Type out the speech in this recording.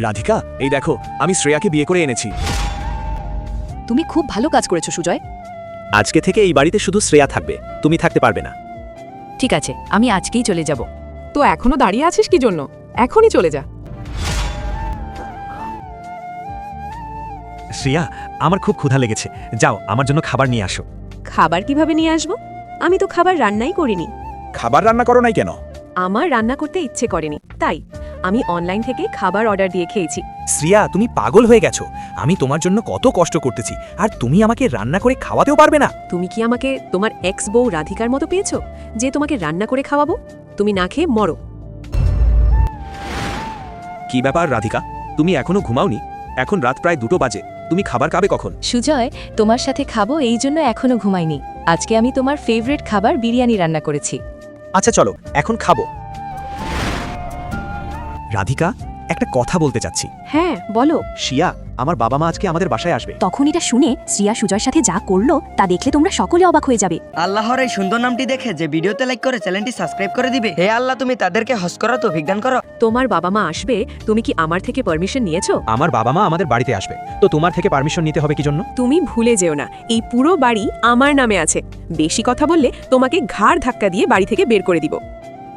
রাধিকা, এই দেখো, আমি শ্রেয়াকে বিয়ে করে এনেছি। তুমি খুব ভালো কাজ করেছো সুজয়। আজকে থেকে এই বাড়িতে শুধু শ্রেয়া থাকবে, তুমি থাকতে পারবে না। ঠিক আছে, আমি আজকেই চলে যাব। তো এখনো দাঁড়িয়ে আছিস কি জন্য? এখনই চলে যা। শ্রেয়া, আমার খুব ক্ষুধা লেগেছে, যাও আমার জন্য খাবার নিয়ে আসো। খাবার কিভাবে নিয়ে আসবো? আমি তো খাবার রান্নাই করিনি। খাবার রান্না করো নাই কেন? আমার রান্না করতে ইচ্ছে করেনি, তাই আমি অনলাইন থেকে খাবার অর্ডার দিয়ে খেয়েছি। শ্রেয়া, তুমি পাগল হয়ে গেছো। আমি তোমার জন্য কত কষ্ট করতেছি, আর তুমি আমাকে রান্না করে খাওয়াতেও পারবে না? তুমি কি আমাকে তোমার এক্স বউ রাধিকার মতো পেয়েছো, যে তোমাকে রান্না করে খাওয়াবো? তুমি না খেয়ে মরো। কি ব্যাপার রাধিকা, তুমি এখনো ঘুমাওনি? এখন রাত প্রায় 2টো বাজে, তুমি খাবার খাবে কখন? সুজয়, তোমার সাথে খাবো এই জন্য এখনো ঘুমাইনি। আজকে আমি তোমার ফেভারিট খাবার বিরিয়ানি রান্না করেছি। আচ্ছা চলো, এখন খাবো। রাধিকা, একটা কথা বলতে চাচ্ছি। হ্যাঁ বলো। শিয়া, আমার বাবা মা আজকে আমাদের বাসায় আসবে। তখন এটা শুনে শ্রিয়া সুজয়ের সাথে যা করলো তা দেখলে তোমরা সকলে অবাক হয়ে যাবে। আল্লাহর এই সুন্দর নামটি দেখে যে ভিডিওতে লাইক করে চ্যানেলটি সাবস্ক্রাইব করে দিবে। হে আল্লাহ, তুমি তাদেরকে হজ করা তৌফিক দান করো। তোমার বাবা মা আসবে, তুমি কি আমার থেকে পারমিশন নিয়েছো? আমার বাবা মা আমাদের বাড়িতে আসবে, তো তোমার থেকে পারমিশন নিতে হবে কি জন্য? তুমি ভুলে যেও না, এই পুরো বাড়ি আমার নামে আছে। বেশি কথা বললে তোমাকে ঘাড় ধাক্কা দিয়ে বাড়ি থেকে বের করে দিব।